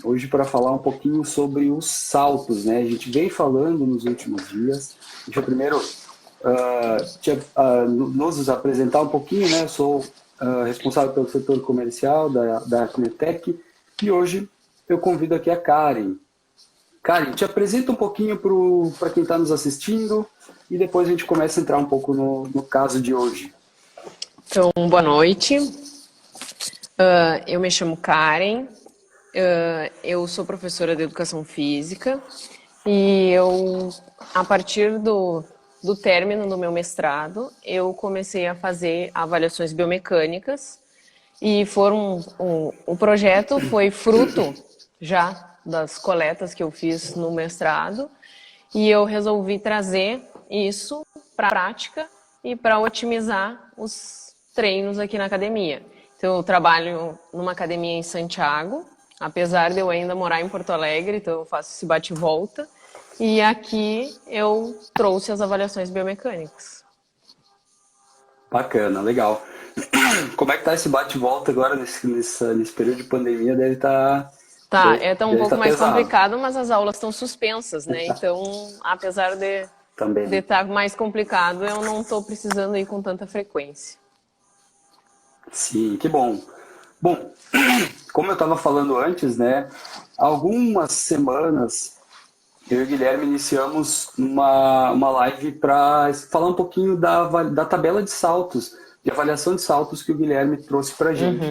hoje para falar um pouquinho sobre os saltos, né? A gente vem falando nos últimos dias. Deixa eu primeiro nos apresentar um pouquinho, né? Eu sou responsável pelo setor comercial da Kinetec e hoje eu convido aqui a Karen. Karen, te apresenta um pouquinho para quem está nos assistindo e depois a gente começa a entrar um pouco no caso de hoje. Então, boa noite. Eu me chamo Karen, eu sou professora de Educação Física e a partir do término do meu mestrado, eu comecei a fazer avaliações biomecânicas e o projeto foi fruto já das coletas que eu fiz no mestrado e eu resolvi trazer isso para a prática e para otimizar os treinos aqui na academia. Então, eu trabalho numa academia em Santiago, apesar de eu ainda morar em Porto Alegre, então eu faço esse bate e volta. E aqui eu trouxe as avaliações biomecânicas. Bacana, legal. Como é que tá esse bate-volta agora nesse período de pandemia? Tá, tá um deve pouco tá mais pesado complicado, mas as aulas estão suspensas, né? Então, apesar de também. estar mais complicado, eu não estou precisando ir com tanta frequência. Sim, que bom. Bom, como eu estava falando antes, né? Há algumas semanas eu e o Guilherme iniciamos uma live para falar um pouquinho da tabela de saltos, de avaliação de saltos que o Guilherme trouxe para a gente.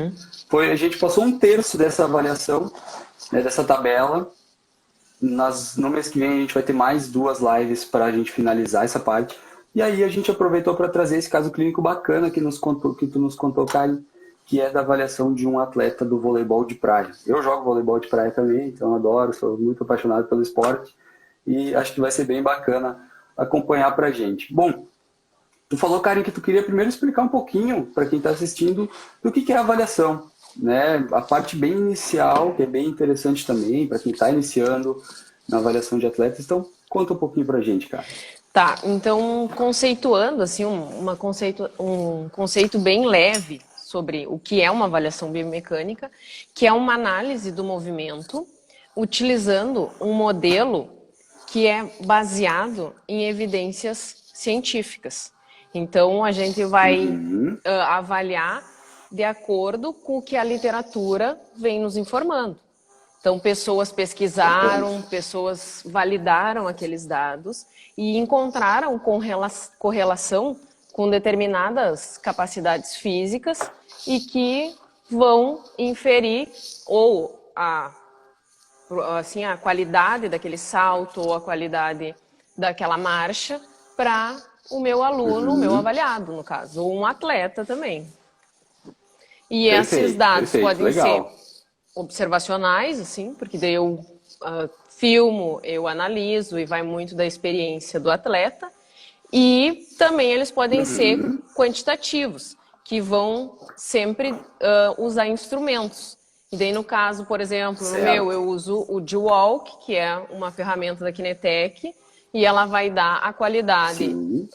A gente passou um terço dessa avaliação, né, dessa tabela. No mês que vem a gente vai ter mais duas lives para a gente finalizar essa parte. E aí a gente aproveitou para trazer esse caso clínico bacana que tu nos contou, Karen, que é da avaliação de um atleta do voleibol de praia. Eu jogo voleibol de praia também, então adoro, sou muito apaixonado pelo esporte e acho que vai ser bem bacana acompanhar para a gente. Bom, tu falou, Karen, que tu queria primeiro explicar um pouquinho para quem está assistindo do que é a avaliação, né? A parte bem inicial, que é bem interessante também para quem está iniciando na avaliação de atletas. Então, conta um pouquinho para a gente, cara. Tá, então conceituando assim um conceito bem leve sobre o que é uma avaliação biomecânica, que é uma análise do movimento utilizando um modelo que é baseado em evidências científicas. Então a gente vai avaliar de acordo com o que a literatura vem nos informando. Então, pessoas pesquisaram, pessoas validaram aqueles dados e encontraram correlação com determinadas capacidades físicas e que vão inferir ou a qualidade daquele salto ou a qualidade daquela marcha para o meu aluno, o meu avaliado, no caso, ou um atleta também. E esses Perfeito, dados perfeito, podem ser legal. observacionais, assim, porque daí eu filmo, eu analiso e vai muito da experiência do atleta. E também eles podem ser quantitativos, que vão sempre usar instrumentos. E daí, no caso, por exemplo, no meu, Certo. eu uso o G-Walk, que é uma ferramenta da Kinetec, e ela vai dar a qualidade Sim,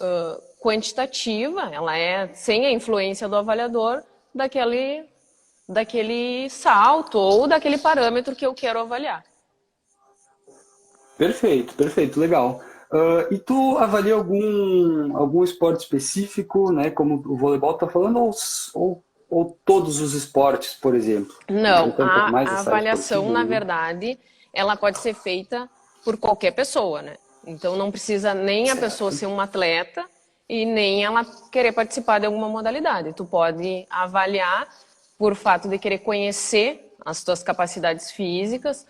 quantitativa, ela é sem a influência do avaliador, daquele salto ou daquele parâmetro que eu quero avaliar. perfeito, perfeito, legal. E tu avalia algum esporte específico, né, como o voleibol tá falando, ou todos os esportes, por exemplo? Não, Entra um pouco mais a nessa área avaliação, esportiva, na né? verdade, ela pode ser feita por qualquer pessoa, né? Então não precisa nem a pessoa Certo. ser um atleta e nem ela querer participar de alguma modalidade. Tu pode avaliar por fato de querer conhecer as tuas capacidades físicas,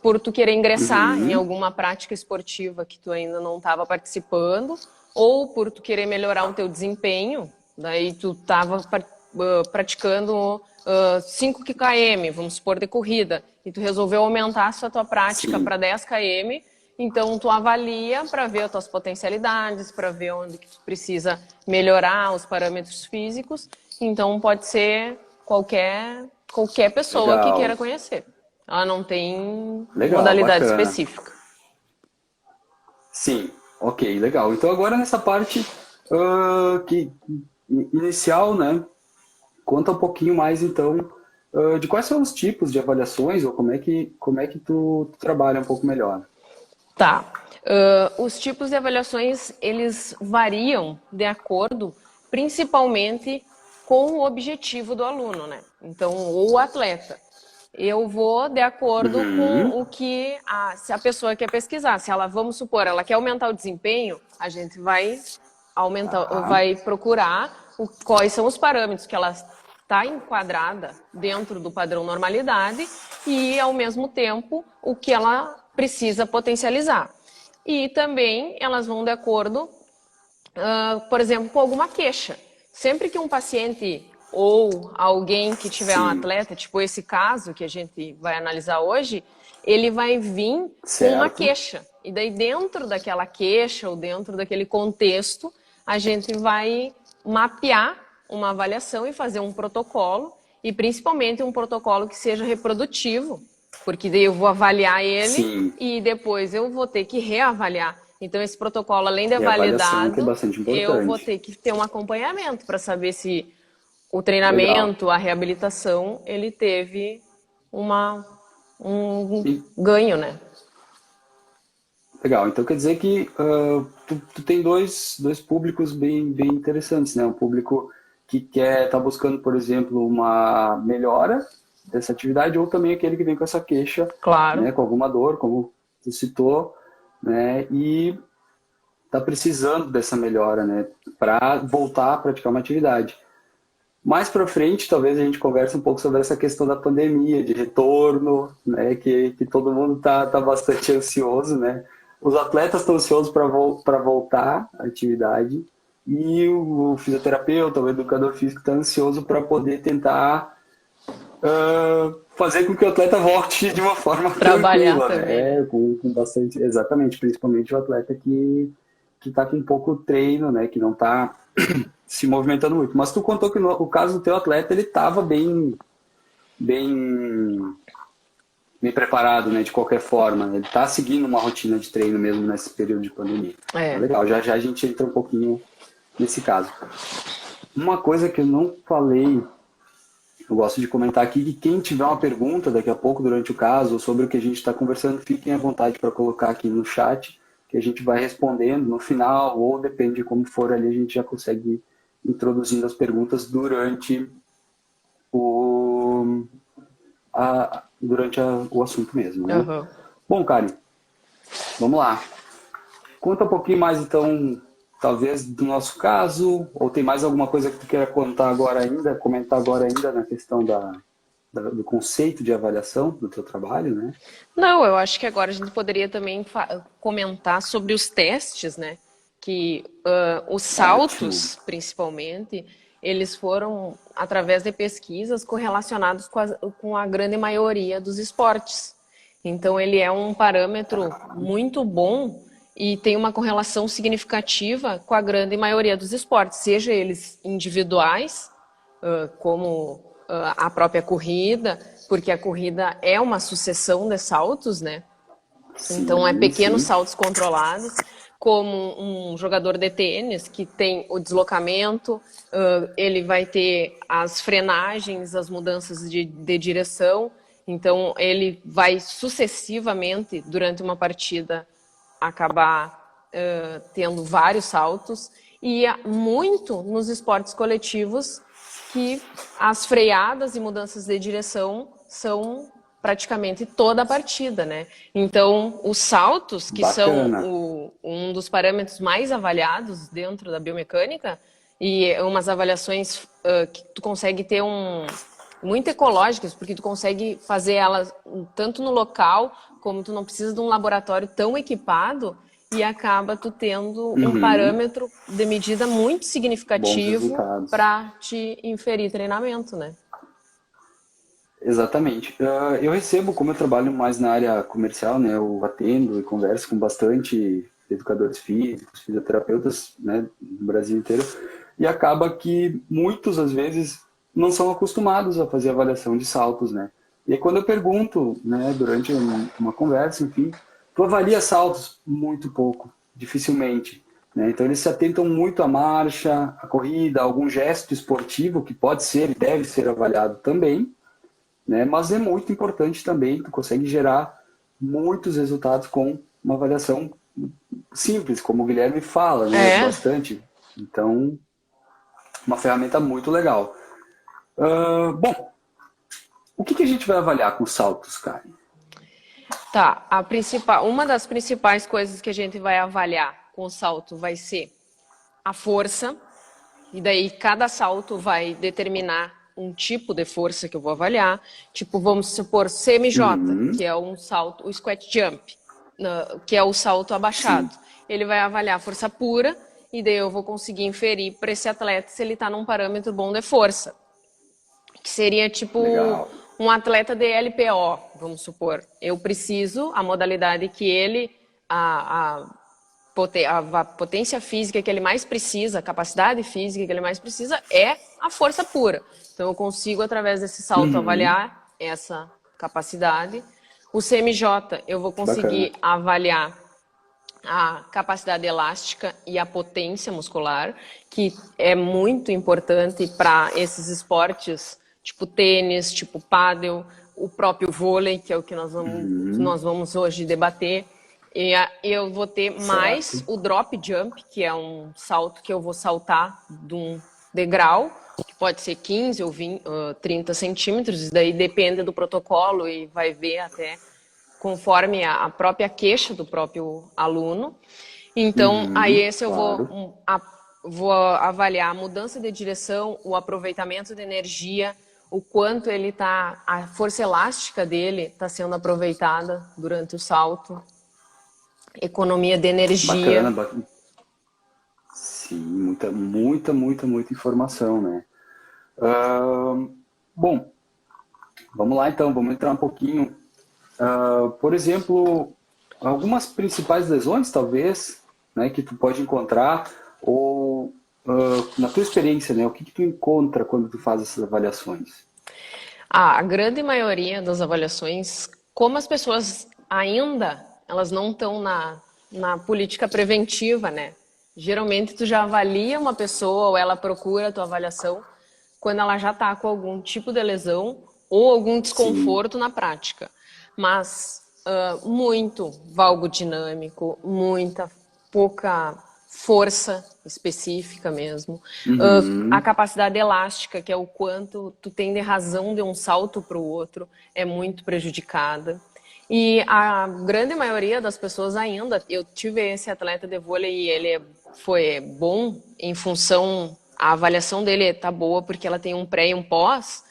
por tu querer ingressar em alguma prática esportiva que tu ainda não estava participando, ou por tu querer melhorar o teu desempenho, daí tu estava praticando 5 km, vamos supor, de corrida, e tu resolveu aumentar a tua prática Sim, para 10 km, então tu avalia para ver as tuas potencialidades, para ver onde que tu precisa melhorar os parâmetros físicos. Então pode ser qualquer pessoa que queira legal, conhecer. Ela não tem legal, modalidade bacana. específica. Sim, ok, legal. Então agora nessa parte que inicial, né? Conta um pouquinho mais então de quais são os tipos de avaliações ou como é que tu trabalha um pouco melhor. Tá. Os tipos de avaliações, eles variam de acordo, principalmente, com o objetivo do aluno, né? Então, ou o atleta. Eu vou de acordo com Uhum. o que se a pessoa quer pesquisar. Se ela, vamos supor, ela quer aumentar o desempenho, a gente vai aumentar, Tá. vai procurar quais são os parâmetros que ela está enquadrada dentro do padrão normalidade e, ao mesmo tempo, o que ela precisa potencializar. E também elas vão de acordo, por exemplo, com alguma queixa. Sempre que um paciente ou alguém que tiver um Sim. atleta, tipo esse caso que a gente vai analisar hoje, ele vai vir com uma Certo. queixa. E daí, dentro daquela queixa ou dentro daquele contexto, a gente vai mapear uma avaliação e fazer um protocolo, e principalmente um protocolo que seja reprodutivo, porque daí eu vou avaliar ele Sim. e depois eu vou ter que reavaliar. Então, esse protocolo, além de E a avaliação que é validado, bastante eu vou importante. ter que ter um acompanhamento para saber se o Legal. treinamento, a reabilitação, ele teve um E- ganho, né? Legal. Então quer dizer que tu tem dois públicos bem interessantes, né? Um público que quer estar buscando, por exemplo, uma melhora dessa atividade, ou também aquele que vem com essa queixa, Claro. né? Com alguma dor, como tu citou, né? E está precisando dessa melhora, né? Para voltar a praticar uma atividade. Mais para frente, talvez a gente converse um pouco sobre essa questão da pandemia, de retorno, né? Que todo mundo tá bastante ansioso, né? Os atletas estão ansiosos para voltar à atividade e o fisioterapeuta, o educador físico está ansioso para poder tentar fazer com que o atleta volte de uma forma Trabalhar tranquila, também, né? né? Com bastante, exatamente, principalmente o atleta que está com pouco treino, né? Que não está se movimentando muito. Mas tu contou que o caso do teu atleta ele estava bem, bem preparado, né? De qualquer forma, ele está seguindo uma rotina de treino mesmo nesse período de pandemia. Tá É. legal. Já já a gente entra um pouquinho nesse caso. Uma coisa que eu não falei, eu gosto de comentar aqui que quem tiver uma pergunta daqui a pouco durante o caso ou sobre o que a gente está conversando, fiquem à vontade para colocar aqui no chat, que a gente vai respondendo no final, ou depende de como for ali, a gente já consegue ir introduzindo as perguntas o, o assunto mesmo, né? Uhum. Bom, Karen, vamos lá. Conta um pouquinho mais, então, talvez do nosso caso, ou tem mais alguma coisa que tu queira comentar agora ainda na questão do conceito de avaliação do teu trabalho, né? Não, eu acho que agora a gente poderia também comentar sobre os testes, né? Que os Ótimo. saltos, principalmente, eles foram através de pesquisas correlacionados com a grande maioria dos esportes. Então, ele é um parâmetro muito bom e tem uma correlação significativa com a grande maioria dos esportes, seja eles individuais, como a própria corrida, porque a corrida é uma sucessão de saltos, né? Então, é Sim, pequenos sim. saltos controlados, como um jogador de tênis que tem o deslocamento, ele vai ter as frenagens, as mudanças de direção. Então, ele vai sucessivamente, durante uma partida, acabar tendo vários saltos. E muito nos esportes coletivos que as freadas e mudanças de direção são praticamente toda a partida, né? Então, os saltos, que são Bacana. um dos parâmetros mais avaliados dentro da biomecânica, e umas avaliações que tu consegue ter muito ecológicas, porque tu consegue fazer elas tanto no local, como tu não precisa de um laboratório tão equipado, e acaba tu tendo um Uhum. parâmetro de medida muito Bons significativo resultados. para te inferir treinamento, né? Exatamente. Eu recebo, como eu trabalho mais na área comercial, né? Eu atendo e converso com bastante educadores físicos, fisioterapeutas, né? No Brasil inteiro. E acaba que muitos, às vezes, não são acostumados a fazer avaliação de saltos, né? E aí, quando eu pergunto, né? Durante uma conversa, enfim, tu avalia saltos? Muito pouco, dificilmente. Né? Então, eles se atentam muito à marcha, à corrida, a algum gesto esportivo que pode ser e deve ser avaliado também, né? Mas é muito importante também, tu consegue gerar muitos resultados com uma avaliação simples, como o Guilherme fala, né? É, Bastante. Então, uma ferramenta muito legal. Bom, o que a gente vai avaliar com saltos, cara? tá. Uma das principais coisas que a gente vai avaliar com o salto vai ser a força, e daí cada salto vai determinar um tipo de força que eu vou avaliar. Tipo, vamos supor CMJ, Uhum, que é um salto, o squat jump, que é o salto abaixado. sim, Ele vai avaliar a força pura, e daí eu vou conseguir inferir para esse atleta se ele está num parâmetro bom de força. Que seria tipo legal. um atleta de LPO, vamos supor. Eu preciso, a modalidade que ele, a potência física que ele mais precisa, a capacidade física que ele mais precisa é a força pura. Então eu consigo, através desse salto, Uhum, avaliar essa capacidade. O CMJ, eu vou que bacana. conseguir avaliar a capacidade elástica e a potência muscular, que é muito importante para esses esportes, tipo tênis, tipo pádel, o próprio vôlei, que é o que Uhum, nós vamos hoje debater. E eu vou ter mais certo. o drop jump, que é um salto que eu vou saltar de um degrau, que pode ser 15 ou 20, 30 centímetros, isso daí depende do protocolo e vai ver até conforme a própria queixa do próprio aluno. Então, aí Uhum, esse eu claro. vou avaliar a mudança de direção, o aproveitamento de energia, o quanto ele tá, a força elástica dele está sendo aproveitada durante o salto, economia de energia. Bacana, sim, muita informação, né? Ahn, bom, vamos lá então, vamos entrar um pouquinho. Por exemplo, algumas principais lesões, talvez, né, que tu pode encontrar, ou na tua experiência, né, o que tu encontra quando tu faz essas avaliações? A grande maioria das avaliações, como as pessoas ainda, elas não estão na política preventiva, né? Geralmente tu já avalia uma pessoa ou ela procura a tua avaliação quando ela já está com algum tipo de lesão ou algum Sim, desconforto na prática. Mas muito valgo dinâmico, muita pouca força específica mesmo. A uhum, capacidade elástica, que é o quanto tu tem de razão de um salto para o outro, é muito prejudicada. E a grande maioria das pessoas ainda, eu tive esse atleta de vôlei e ele foi bom em função, a avaliação dele tá boa porque ela tem um pré e um pós,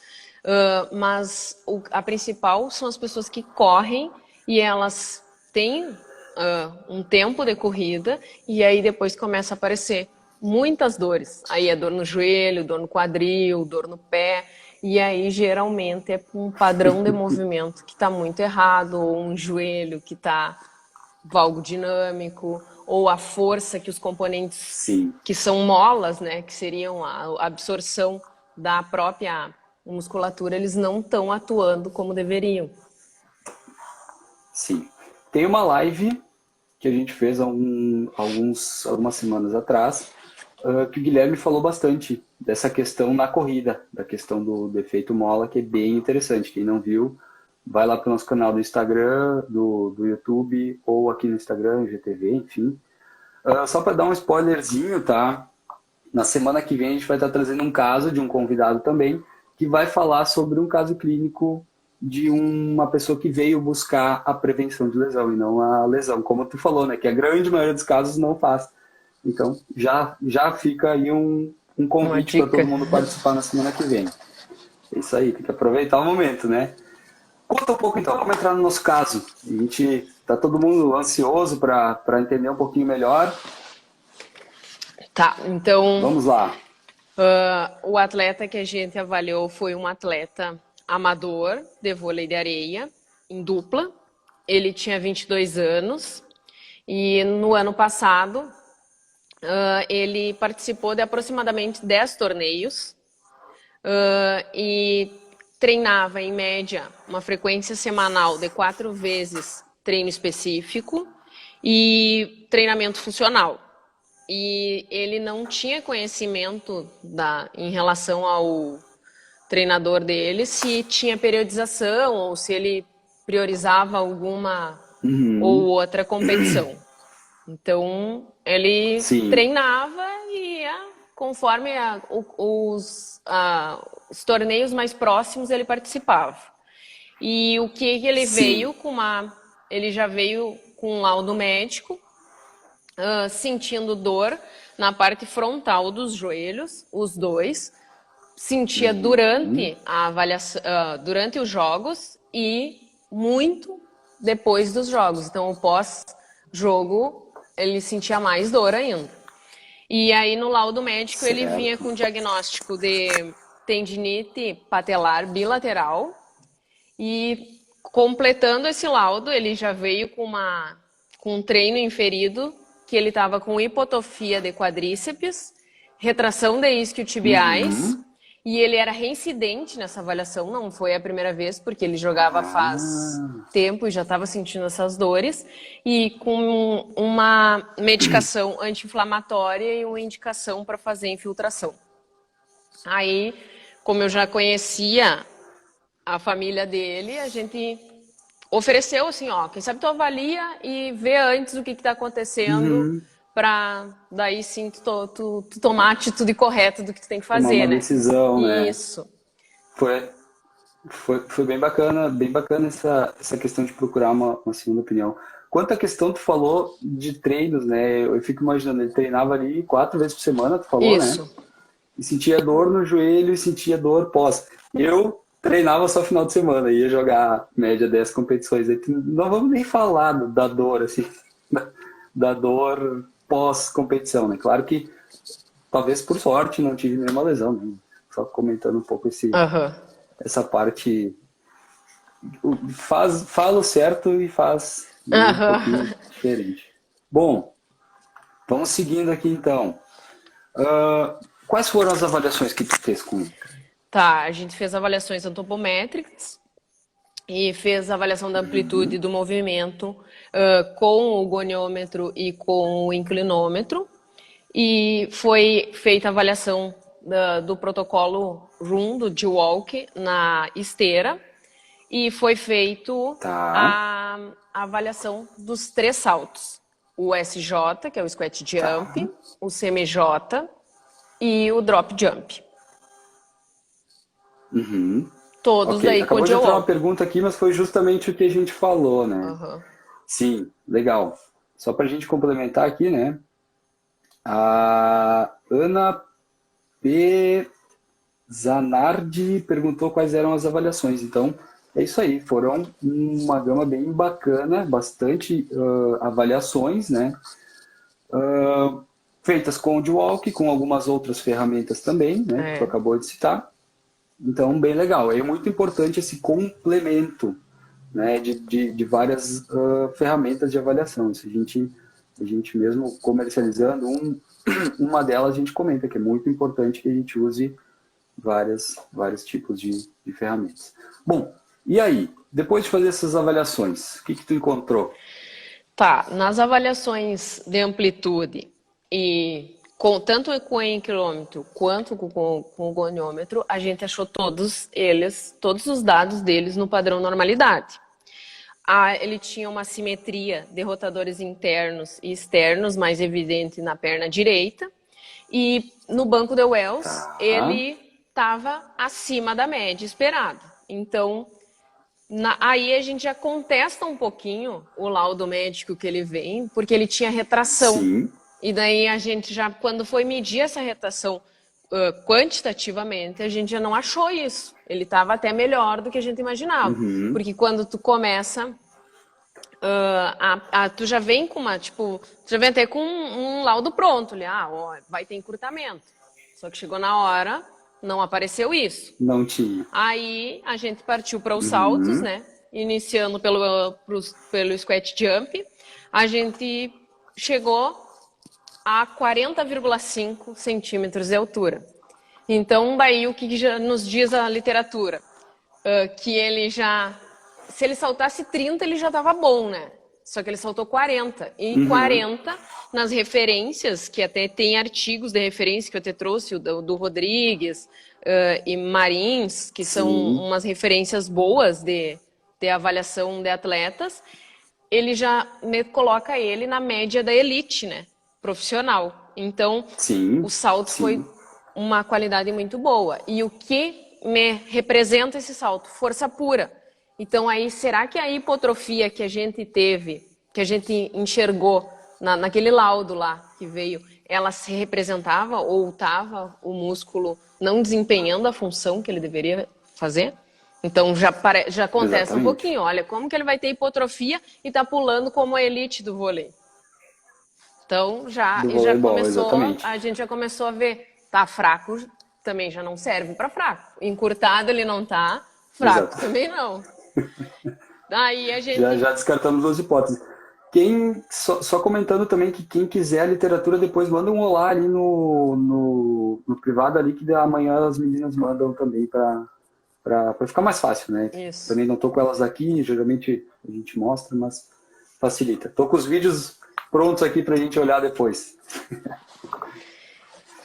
mas a principal são as pessoas que correm e elas têm um tempo de corrida e aí depois começa a aparecer muitas dores. Aí é dor no joelho, dor no quadril, dor no pé. E aí geralmente é um padrão de movimento que está muito errado, ou um joelho que está valgo dinâmico, ou a força que os componentes sim, que são molas, né, que seriam a absorção da própria musculatura, eles não estão atuando como deveriam. sim. Tem uma live que a gente fez algumas semanas atrás, que o Guilherme falou bastante dessa questão na corrida, da questão do efeito mola, que é bem interessante. Quem não viu, vai lá para o nosso canal do Instagram, do YouTube, ou aqui no Instagram, GTV, enfim. Só para dar um spoilerzinho, tá? Na semana que vem a gente vai estar trazendo um caso de um convidado também, que vai falar sobre um caso clínico de uma pessoa que veio buscar a prevenção de lesão e não a lesão, como tu falou, né? Que a grande maioria dos casos não faz. Então, já fica aí um Uma convite para todo dica. mundo participar na semana que vem. É isso aí, tem que aproveitar o momento, né? Conta um pouco então, como entrar no nosso caso. A gente tá todo mundo ansioso para entender um pouquinho melhor. Tá, então Vamos lá. o atleta que a gente avaliou foi um atleta amador de vôlei de areia, em dupla. Ele tinha 22 anos e no ano passado ele participou de aproximadamente 10 torneios e treinava em média uma frequência semanal de 4 vezes treino específico e treinamento funcional. E ele não tinha conhecimento em relação ao treinador dele se tinha periodização ou se ele priorizava alguma ou outra competição. Então, ele Sim, treinava e conforme os torneios mais próximos ele participava. E o que ele sim. veio com ele já veio com um laudo médico, sentindo dor na parte frontal dos joelhos, os dois, sentia durante a avaliação, durante os jogos e muito depois dos jogos. Então, o pós-jogo, ele sentia mais dor ainda. E aí, no laudo médico, ele vinha Certo. com diagnóstico de tendinite patelar bilateral e, completando esse laudo, ele já veio com um treino inferido, que ele estava com hipotrofia de quadríceps, retração de isquiotibiais, e ele era reincidente nessa avaliação, não foi a primeira vez, porque ele jogava faz Ah, tempo e já estava sentindo essas dores, e com uma medicação anti-inflamatória e uma indicação para fazer infiltração. Aí, como eu já conhecia a família dele, a gente ofereceu assim, ó, quem sabe tu avalia e vê antes o que está acontecendo, para daí sim tu tomar a atitude correta do que tu tem que tomar fazer, uma né? decisão, né? Isso. Foi, foi bem bacana essa questão de procurar uma segunda opinião. Quanto à questão, tu falou de treinos, né? Eu fico imaginando, ele treinava ali 4 vezes por semana, tu falou, né? Isso. E sentia dor no joelho e sentia dor pós. Eu treinava só final de semana, ia jogar média 10 competições. Aí não vamos nem falar da dor, assim, da dor pós-competição, né? Claro que talvez por sorte não tive nenhuma lesão, né? Só comentando um pouco Aham. essa parte. Fala o certo e faz, né, um Aham. pouquinho diferente. Bom, vamos seguindo aqui então. Quais foram as avaliações que tu fez com ele? Tá, a gente fez avaliações antropométricas e fez a avaliação da amplitude do movimento com o goniômetro e com o inclinômetro. E foi feita a avaliação do protocolo RUM, do G-Walk, na esteira. E foi feito Tá, a avaliação dos 3 saltos. O SJ, que é o Squat tá. Jump, o CMJ e o Drop Jump. Uhum. Todos Ok, aí com o acabou de entrar uma G-Walk. pergunta aqui, mas foi justamente o que a gente falou, né? Uhum. Sim, legal. Só para a gente complementar aqui, né? A Ana P. Zanardi perguntou quais eram as avaliações. Então, é isso aí. Foram uma gama bem bacana, bastante avaliações, né? Feitas com o D-Walk, com algumas outras ferramentas também, né? Que tu É. acabou de citar. Então, bem legal. É muito importante esse complemento, né, de várias ferramentas de avaliação. Isso a gente mesmo comercializando, uma delas a gente comenta que é muito importante que a gente use vários tipos de ferramentas. Bom, e aí? Depois de fazer essas avaliações, o que tu encontrou? Tá, nas avaliações de amplitude e tanto com o inclinômetro quanto com o goniômetro, a gente achou todos os dados deles no padrão normalidade. Ele tinha uma simetria de rotadores internos e externos mais evidente na perna direita. E no banco de Wells, Tá. ele estava acima da média esperada. Então, aí a gente já contesta um pouquinho o laudo médico que ele vem, porque ele tinha retração. Sim. E daí a gente já, quando foi medir essa retração quantitativamente, a gente já não achou isso. Ele estava até melhor do que a gente imaginava. Uhum. Porque quando tu começa, tu já vem com tu já vem até com um laudo pronto ali. Ó, vai ter encurtamento. Só que chegou na hora, não apareceu isso. Não tinha. Aí a gente partiu para os saltos, Uhum. né? Iniciando pelo squat jump. A gente chegou a 40,5 centímetros de altura. Então, daí o que já nos diz a literatura? Que ele já... Se ele saltasse 30, ele já estava bom, né? Só que ele saltou 40. E Uhum. 40, nas referências, que até tem artigos de referência que eu até trouxe, o do Rodrigues, e Marins, que são Sim, umas referências boas de avaliação de atletas, ele já coloca ele na média da elite, né? Profissional. Então, o sim, salto foi sim, uma qualidade muito boa. E o que me representa esse salto? Força pura. Então, aí, será que a hipotrofia que a gente teve, que a gente enxergou naquele laudo lá que veio, ela se representava ou estava o músculo não desempenhando a função que ele deveria fazer? Então já acontece um exatamente. pouquinho. Olha, como que ele vai ter hipotrofia e tá pulando como a elite do vôlei? Então Do voleibol, exatamente. a gente já começou a ver, tá fraco, também já não serve para fraco. Encurtado ele não tá, fraco Exato. também não. Daí a Já, gente já descartamos duas hipóteses. Só comentando também que quem quiser a literatura depois manda um olá ali no privado ali, que amanhã as meninas mandam também para ficar mais fácil, né? isso. Também não tô com elas aqui, geralmente a gente mostra, mas facilita. Tô com os vídeos prontos aqui para a gente olhar depois.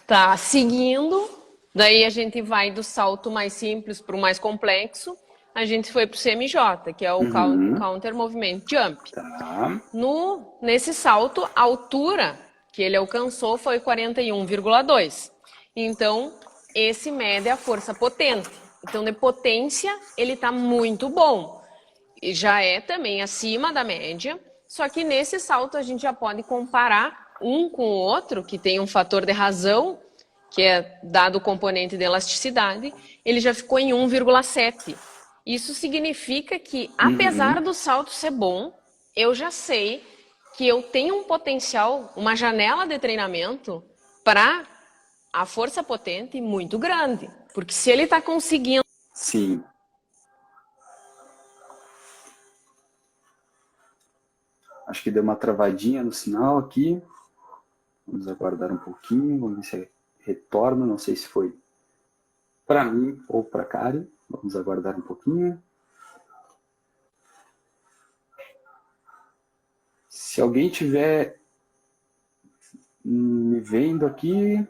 Tá seguindo, daí a gente vai do salto mais simples para o mais complexo. A gente foi para o CMJ, que é o Uhum, Counter Movement Jump. tá. Nesse salto, a altura que ele alcançou foi 41,2. Então, esse mede a força potente. Então, de potência, ele está muito bom. E já é também acima da média, só que nesse salto a gente já pode comparar um com o outro, que tem um fator de razão, que é dado o componente de elasticidade, ele já ficou em 1,7. Isso significa que, apesar Uhum, do salto ser bom, eu já sei que eu tenho um potencial, uma janela de treinamento para a força potente muito grande. Porque se ele está conseguindo. sim. Acho que deu uma travadinha no sinal aqui. Vamos aguardar um pouquinho, vamos ver se retorna. Não sei se foi para mim ou para Karen. Vamos aguardar um pouquinho. Se alguém tiver me vendo aqui,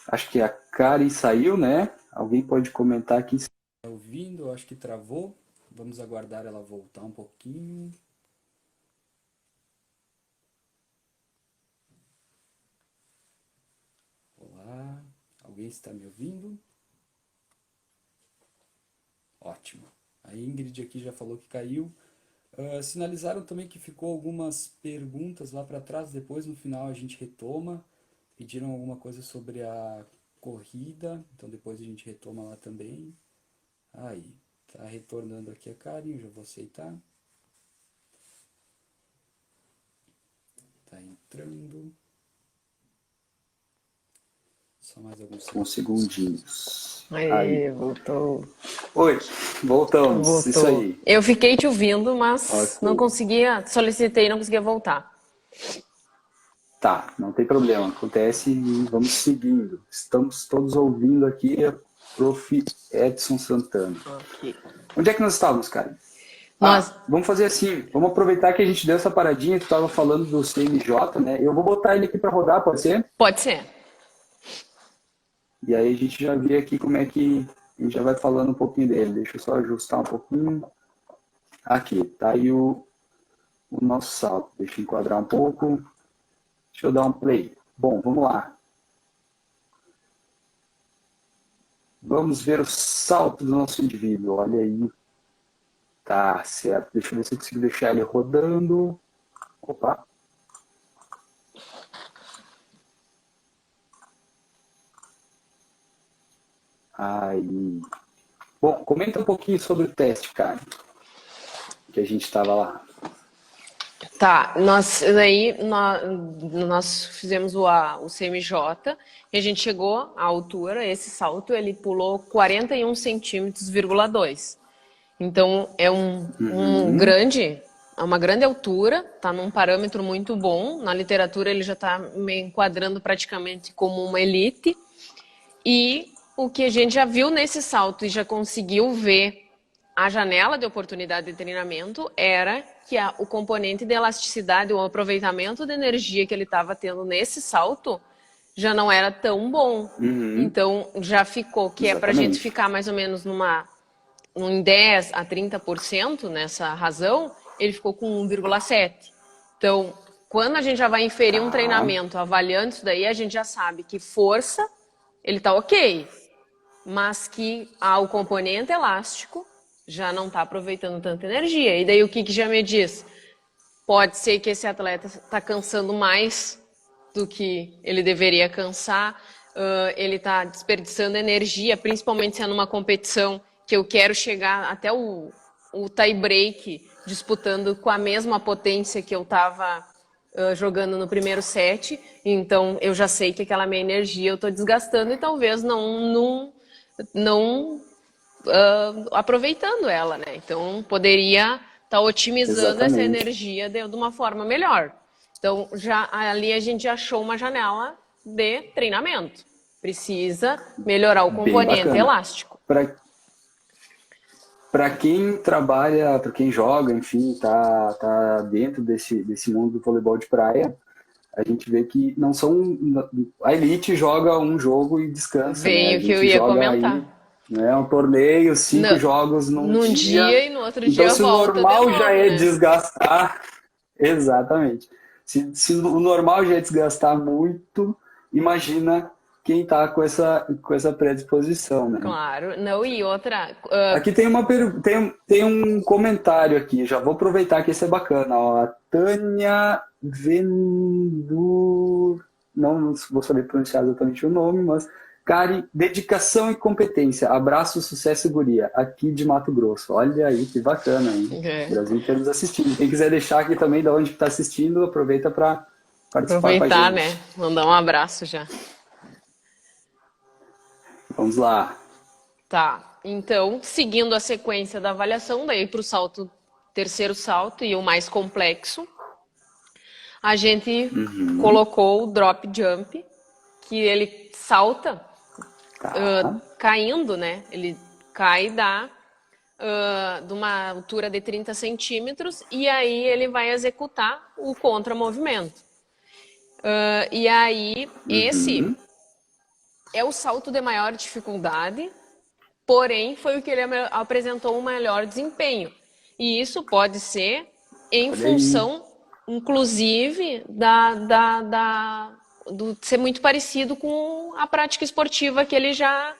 acho que a Karen saiu, né? Alguém pode comentar aqui. Está ouvindo? Acho que travou. Vamos aguardar ela voltar um pouquinho. Olá, alguém está me ouvindo? Ótimo. A Ingrid aqui já falou que caiu. Sinalizaram também que ficou algumas perguntas lá para trás, depois no final a gente retoma. Pediram alguma coisa sobre a corrida, então depois a gente retoma lá também. Aí, tá retornando aqui a Karen, já vou aceitar. Tá entrando. Só mais alguns segundinhos. Aí. Aí, voltou. Oi, voltamos. Isso Voltou. aí. Eu fiquei te ouvindo, mas não Ok. conseguia, solicitei, não conseguia voltar. Tá, não tem problema. Acontece e vamos seguindo. Estamos todos ouvindo aqui a Prof. Edson Santana. Ok. Onde é que nós estávamos, cara? Nós, Vamos fazer assim. Vamos aproveitar que a gente deu essa paradinha. Tu estava falando do CMJ, né? Eu vou botar ele aqui para rodar, pode ser? pode ser. E aí a gente já vê aqui como é que a gente já vai falando um pouquinho dele. Deixa eu só ajustar um pouquinho. Aqui, tá aí o nosso salto. Deixa eu enquadrar um pouco. Deixa eu dar um play. Bom, vamos lá. Vamos ver o salto do nosso indivíduo. Olha aí. Tá certo. Deixa eu ver se eu consigo deixar ele rodando. Opa. Aí. Bom, comenta um pouquinho sobre o teste, cara. Que a gente estava lá. Tá, nós fizemos o CMJ e a gente chegou à altura, esse salto ele pulou 41 centímetros,2. Então Uhum. é uma grande altura, tá num parâmetro muito bom. Na literatura ele já está me enquadrando praticamente como uma elite. E o que a gente já viu nesse salto e já conseguiu ver a janela de oportunidade de treinamento era que o componente de elasticidade, o aproveitamento de energia que ele estava tendo nesse salto já não era tão bom. Então, já ficou, que é para a gente ficar mais ou menos em 10 a 30% nessa razão, ele ficou com 1,7. Então, quando a gente já vai inferir um treinamento avaliando isso daí, a gente já sabe que força, ele tá ok, mas que o componente elástico já não está aproveitando tanta energia. E daí o que já me diz? Pode ser que esse atleta está cansando mais do que ele deveria cansar, ele está desperdiçando energia, principalmente se é numa competição que eu quero chegar até o tie break disputando com a mesma potência que eu estava jogando no primeiro set. Então eu já sei que aquela minha energia eu estou desgastando e talvez não aproveitando ela, né? Então poderia estar otimizando essa energia de uma forma melhor. Então ali a gente achou uma janela de treinamento. Precisa melhorar o componente elástico. Para quem trabalha, para quem joga, enfim, tá dentro desse mundo do voleibol de praia, a gente vê que não são... A elite joga um jogo e descansa, Veio né? que eu ia comentar. Aí, né, um torneio, 5 jogos num dia. E no outro então, dia se o volta normal de novo, já é né? desgastar... Exatamente. Se o normal já é desgastar muito, imagina quem está com essa predisposição, né? Claro. Não, e outra... Aqui tem um comentário aqui, já vou aproveitar que esse é bacana. Ó, a Tânia Vendur... Não vou saber pronunciar exatamente o nome, mas... Cari, dedicação e competência. Abraço, sucesso e guria. Aqui de Mato Grosso. Olha aí, que bacana, hein? O Brasil inteiro nos assistindo. Quem quiser deixar aqui também de onde está assistindo, aproveita para participar com a gente. Né? Mandar um abraço já. Vamos lá. Tá. Então, seguindo a sequência da avaliação, daí para o terceiro salto e o mais complexo, a gente colocou o drop jump, que ele salta caindo, né? Ele cai de uma altura de 30 centímetros e aí ele vai executar o contramovimento. E aí, esse é o salto de maior dificuldade, porém foi o que ele apresentou um melhor desempenho. E isso pode ser em função, inclusive, de ser muito parecido com a prática esportiva que ele já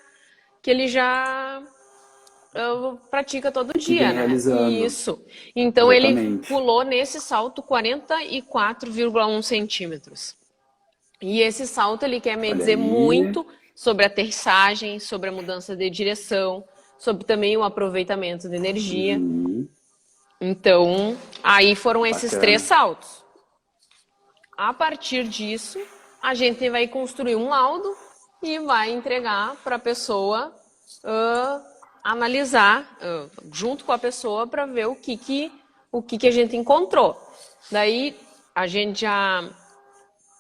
pratica todo dia, né? Isso. Então ele pulou nesse salto 44,1 centímetros. E esse salto ele quer me dizer muito sobre a aterrissagem, sobre a mudança de direção, sobre também o aproveitamento de energia. Então, aí foram esses 3 saltos. A partir disso, a gente vai construir um laudo e vai entregar para a pessoa analisar junto com a pessoa para ver o que a gente encontrou. Daí a gente já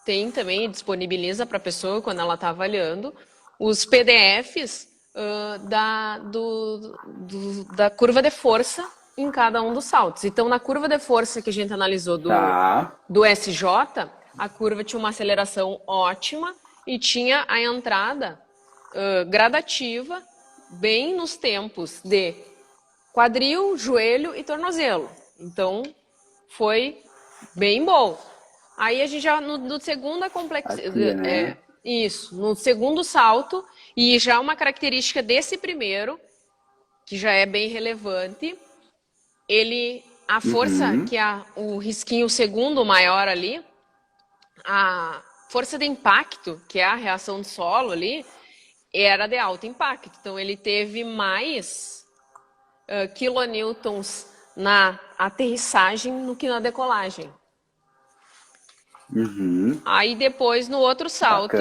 tem também, disponibiliza para a pessoa, quando ela está avaliando, os PDFs da curva de força em cada um dos saltos. Então, na curva de força que a gente analisou do SJ, a curva tinha uma aceleração ótima e tinha a entrada gradativa, bem nos tempos de quadril, joelho e tornozelo. Então, foi bem bom. Aí a gente já no segunda complexidade, né? no segundo salto, e já uma característica desse primeiro, que já é bem relevante, a força, que é o risquinho segundo maior ali, a força de impacto, que é a reação do solo ali, era de alto impacto. Então ele teve mais quilonewtons na aterrissagem do que na decolagem. Aí depois no outro salto,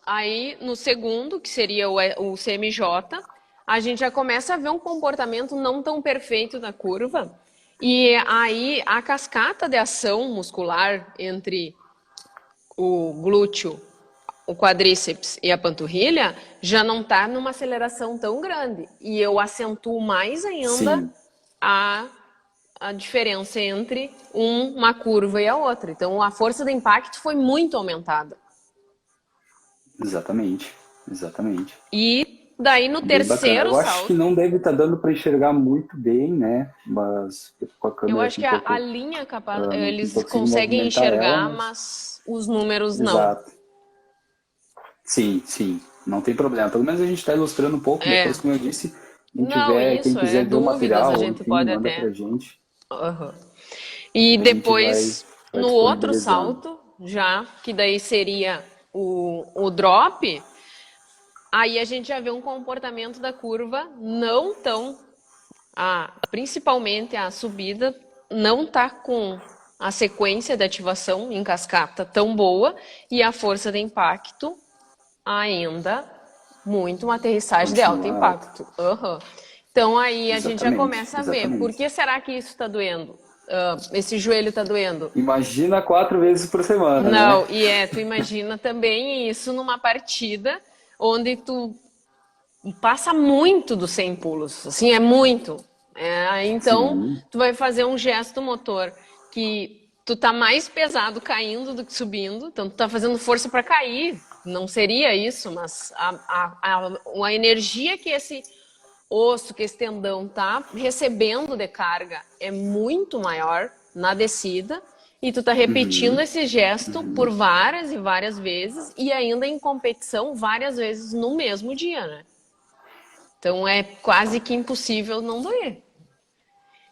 aí no segundo, que seria o CMJ, a gente já começa a ver um comportamento não tão perfeito da curva, e aí a cascata de ação muscular entre o glúteo, o quadríceps e a panturrilha já não está numa aceleração tão grande, e eu acentuo mais ainda a diferença entre uma curva e a outra. Então, a força do impacto foi muito aumentada. Exatamente, exatamente. E daí no Bem bacana. terceiro Eu acho que salto, não deve estar dando para enxergar muito bem, né? Mas com a eu câmera acho aqui que um a pouco, linha não eles consigo conseguem movimentar ela, enxergar, mas mas os números não. exato. Sim, sim, não tem problema. Pelo menos a gente está ilustrando um pouco. É. Depois, como eu disse, quem Não, tiver, quem isso é quiser ver o dúvidas, a material, gente enfim, pode manda até. pra gente. Aham. E A gente vai, depois, vai no outro disponibilizando. salto, já, que daí seria o drop, aí a gente já vê um comportamento da curva não tão. Principalmente a subida não está com a sequência de ativação em cascata tão boa e a força de impacto ainda muito uma aterrissagem de alto Continua alta. impacto. Uhum. Então aí a gente já Exatamente, começa a ver por exatamente. que será que isso está doendo? Esse joelho está doendo? Imagina 4 vezes por semana, né? Não, tu imagina também isso numa partida onde tu passa muito dos 100 pulos, assim, é muito. Então, Sim, tu vai fazer um gesto motor que tu tá mais pesado caindo do que subindo, então tu tá fazendo força para cair. Não seria isso, mas a energia que esse osso, que esse tendão tá recebendo de carga é muito maior na descida e tu tá repetindo esse gesto por várias e várias vezes e ainda em competição várias vezes no mesmo dia, né? Então é quase que impossível não doer.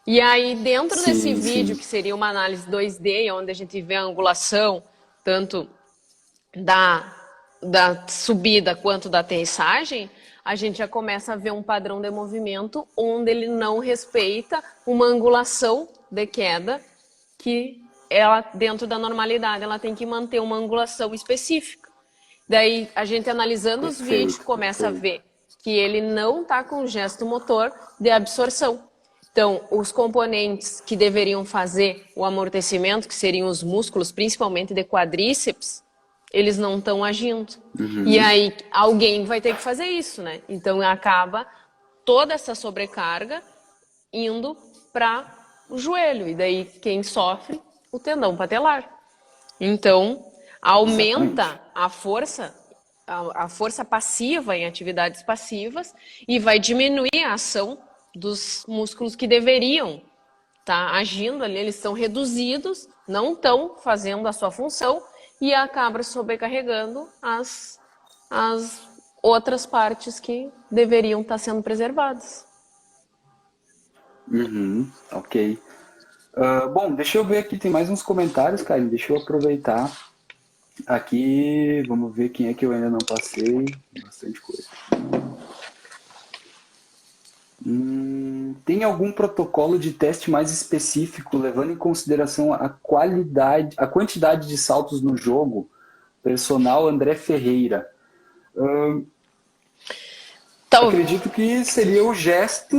E aí, dentro desse sim, vídeo, sim. que seria uma análise 2D, onde a gente vê a angulação, tanto da, da subida quanto da aterrissagem, a gente já começa a ver um padrão de movimento onde ele não respeita uma angulação de queda que ela, dentro da normalidade, ela tem que manter uma angulação específica. Daí, a gente analisando os vídeos, Perfeito, começa a perfeito. ver que ele não está com gesto motor de absorção. Então, os componentes que deveriam fazer o amortecimento, que seriam os músculos, principalmente de quadríceps, eles não estão agindo. E aí, alguém vai ter que fazer isso, né? Então, acaba toda essa sobrecarga indo para o joelho. E daí, quem sofre? O tendão patelar. Então, Exatamente. aumenta a força passiva em atividades passivas e vai diminuir a ação dos músculos que deveriam estar agindo ali, eles estão reduzidos, não estão fazendo a sua função e acaba sobrecarregando as outras partes que deveriam estar sendo preservadas. Ok. Bom, deixa eu ver aqui, tem mais uns comentários, cara. Deixa eu aproveitar aqui. Vamos ver quem é que eu ainda não passei. Bastante coisa. Tem algum protocolo de teste mais específico, levando em consideração a qualidade, a quantidade de saltos no jogo? Personal André Ferreira. Tal, Acredito que seria o gesto,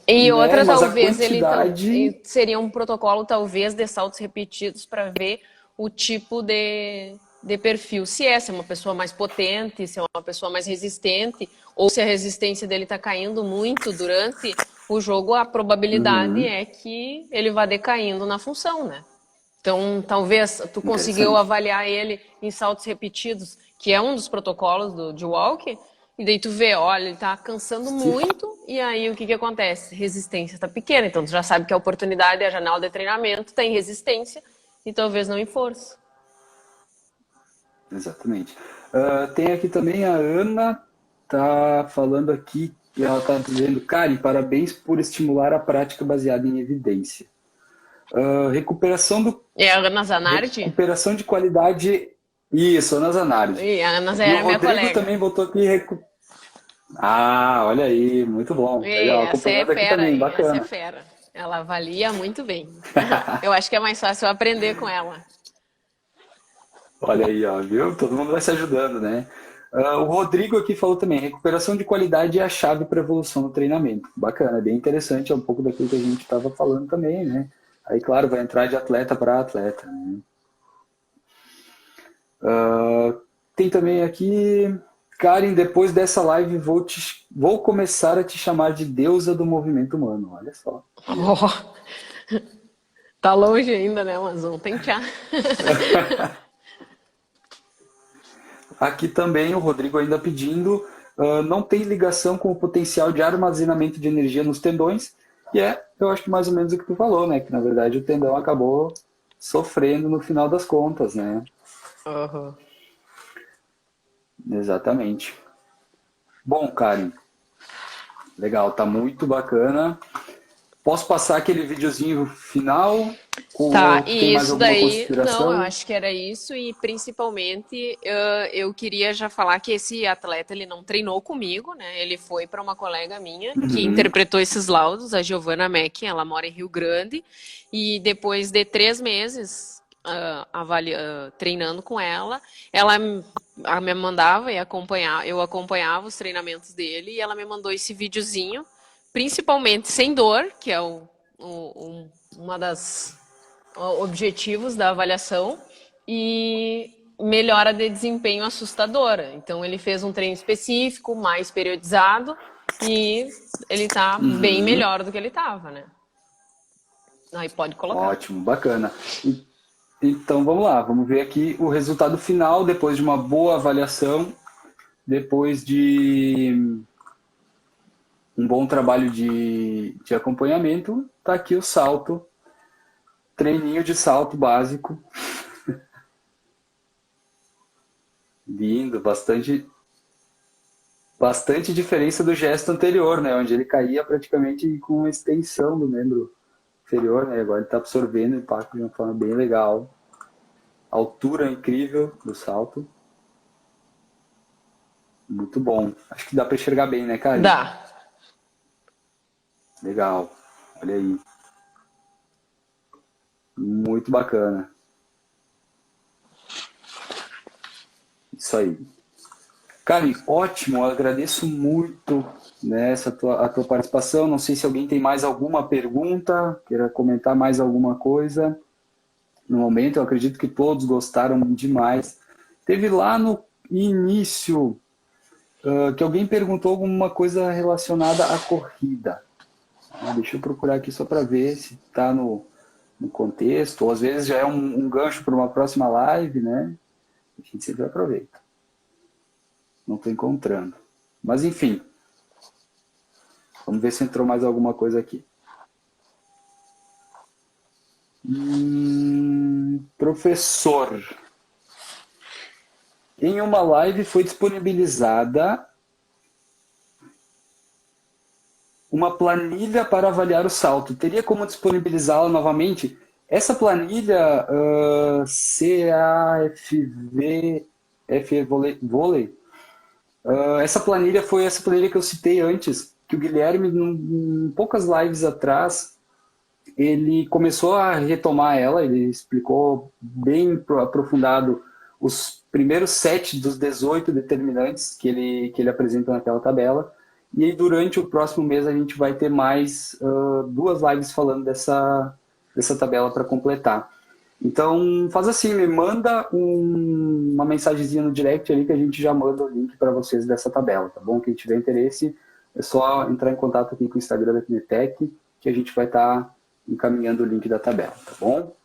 E né? outra, Mas a talvez, quantidade. seria um protocolo, talvez, de saltos repetidos para ver o tipo de perfil. Se essa é uma pessoa mais potente, se é uma pessoa mais resistente, ou se a resistência dele está caindo muito durante o jogo, a probabilidade é que ele vá decaindo na função, né? Então, talvez tu conseguiu Interessante. avaliar ele em saltos repetidos, que é um dos protocolos de walk, e daí tu vê, olha, ele tá cansando Se- muito, e aí o que que acontece? Resistência tá pequena, então tu já sabe que a oportunidade, a janela de treinamento tem resistência, e talvez não em força. Exatamente. Tem aqui também a Ana, tá falando aqui, ela tá dizendo, Karen, parabéns por estimular a prática baseada em evidência. É a Ana Zanardi? Recuperação de qualidade. Isso, Ana Zanardi. E a Ana E o era minha Rodrigo colega. também botou aqui. Ah, olha aí, muito bom. E Legal, essa é acompanhando aqui fera, também, hein? Essa é bacana. fera. Ela avalia muito bem. Eu acho que é mais fácil eu aprender com ela. Olha aí, ó, viu? Todo mundo vai se ajudando, né? O Rodrigo aqui falou também, recuperação de qualidade é a chave para evolução no treinamento. Bacana, bem interessante, é um pouco daquilo que a gente estava falando também, né? Aí, claro, vai entrar de atleta para atleta, né? Tem também aqui, Karen, depois dessa live vou começar a te chamar de deusa do movimento humano. Olha só. Oh, tá longe ainda, né? Mas vamos tentar. Aqui também o Rodrigo ainda pedindo, não tem ligação com o potencial de armazenamento de energia nos tendões, e eu acho que mais ou menos o que tu falou, né? Que na verdade o tendão acabou sofrendo no final das contas, né? Uhum. Exatamente. Bom, Karen, legal, tá muito bacana. Posso passar aquele videozinho final? Ou Tá, tu tem e mais isso alguma daí, não, eu consideração? acho que era isso, e principalmente eu queria já falar que esse atleta ele não treinou comigo, né? Ele foi para uma colega minha que Uhum. interpretou esses laudos, a Giovana Meck, ela mora em Rio Grande, e depois de 3 meses treinando com ela me mandava e eu acompanhava os treinamentos dele, e ela me mandou esse videozinho, principalmente sem dor, que é uma das objetivos da avaliação, e melhora de desempenho assustadora. Então ele fez um treino específico, mais periodizado, e ele tá bem Uhum. melhor do que ele tava, né? Aí pode colocar. Ótimo, bacana. Então vamos lá, vamos ver aqui o resultado final depois de uma boa avaliação, depois de um bom trabalho de acompanhamento, tá aqui o salto, treininho de salto básico, lindo, bastante diferença do gesto anterior, né, onde ele caía praticamente com uma extensão do membro inferior, né, agora ele está absorvendo o impacto de uma forma bem legal, altura incrível do salto, muito bom, acho que dá para enxergar bem, né, Karen? Dá. Legal, olha aí, muito bacana, isso aí. Karen, ótimo, eu agradeço muito, né, a tua participação. Não sei se alguém tem mais alguma pergunta, queira comentar mais alguma coisa. No momento, eu acredito que todos gostaram demais. Teve lá no início que alguém perguntou alguma coisa relacionada à corrida. Deixa eu procurar aqui só para ver se está no contexto, ou às vezes já é um gancho para uma próxima live, né? A gente sempre aproveita. Não estou encontrando. Mas enfim, vamos ver se entrou mais alguma coisa aqui. Professor, em uma live foi disponibilizada uma planilha para avaliar o salto. Teria como disponibilizá-la novamente? Essa planilha CAFV FE Vôlei, essa planilha foi essa planilha que eu citei antes, que o Guilherme, em poucas lives atrás, ele começou a retomar ela, ele explicou bem aprofundado os primeiros 7 dos 18 determinantes que ele apresenta naquela tabela. E aí, durante o próximo mês, a gente vai ter mais 2 lives falando dessa tabela para completar. Então, faz assim, me manda uma mensagenzinha no direct ali que a gente já manda o link para vocês dessa tabela, tá bom? Quem tiver interesse, é só entrar em contato aqui com o Instagram da Kinetec, que a gente vai estar encaminhando o link da tabela, tá bom?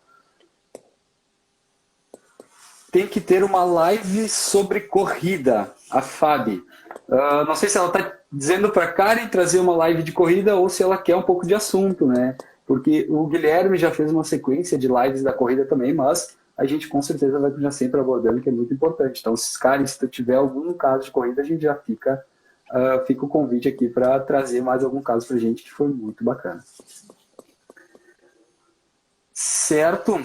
Tem que ter uma live sobre corrida, a Fabi. Não sei se ela está dizendo para a Karen trazer uma live de corrida ou se ela quer um pouco de assunto, né? Porque o Guilherme já fez uma sequência de lives da corrida também, mas a gente com certeza vai já sempre abordando, que é muito importante. Então, Karen, se tu tiver algum caso de corrida, a gente já fica o convite aqui para trazer mais algum caso para a gente, que foi muito bacana. Certo?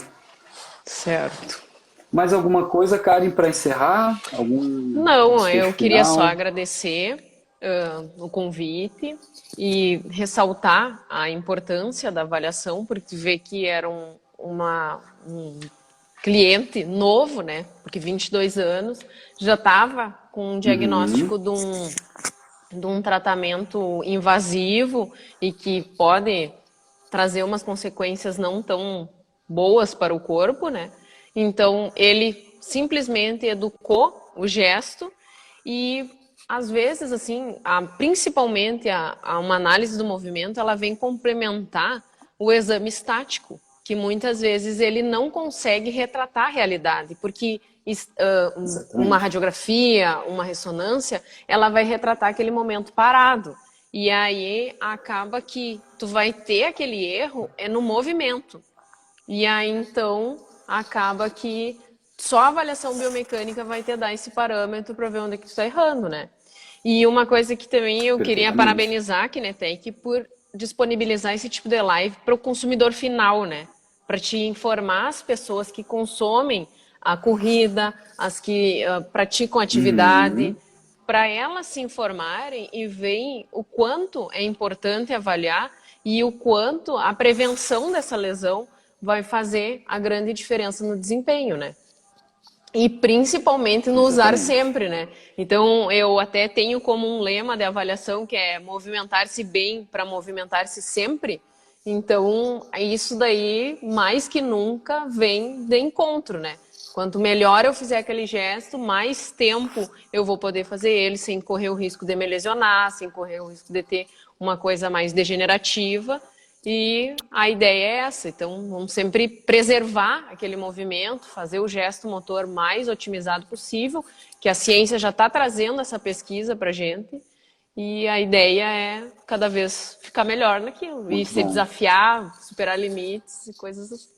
Certo. Mais alguma coisa, Karen, para encerrar? Algum Não, desfecho eu queria só final? agradecer o convite e ressaltar a importância da avaliação, porque vê que era um cliente novo, né? Porque 22 anos, já estava com um Uhum. diagnóstico de um tratamento invasivo e que pode trazer umas consequências não tão boas para o corpo, né? Então, ele simplesmente educou o gesto e às vezes, assim, principalmente uma análise do movimento, ela vem complementar o exame estático, que muitas vezes ele não consegue retratar a realidade, porque uma Exatamente. radiografia, uma ressonância, ela vai retratar aquele momento parado. E aí acaba que tu vai ter aquele erro no movimento. E aí, então, acaba que só a avaliação biomecânica vai te dar esse parâmetro para ver onde é que tu está errando, né? E uma coisa que também eu queria Perfeitamente. parabenizar a Kinetec por disponibilizar esse tipo de live para o consumidor final, né? Para te informar as pessoas que consomem a corrida, as que praticam atividade, Uhum. para elas se informarem e verem o quanto é importante avaliar e o quanto a prevenção dessa lesão vai fazer a grande diferença no desempenho, né? E principalmente no usar Exatamente. sempre, né? Então, eu até tenho como um lema de avaliação que é movimentar-se bem para movimentar-se sempre. Então, isso daí, mais que nunca, vem de encontro, né? Quanto melhor eu fizer aquele gesto, mais tempo eu vou poder fazer ele sem correr o risco de me lesionar, sem correr o risco de ter uma coisa mais degenerativa. E a ideia é essa. Então, vamos sempre preservar aquele movimento, fazer o gesto motor mais otimizado possível, que a ciência já está trazendo essa pesquisa para a gente. E a ideia é cada vez ficar melhor naquilo e Muito se bom. desafiar, superar limites e coisas assim.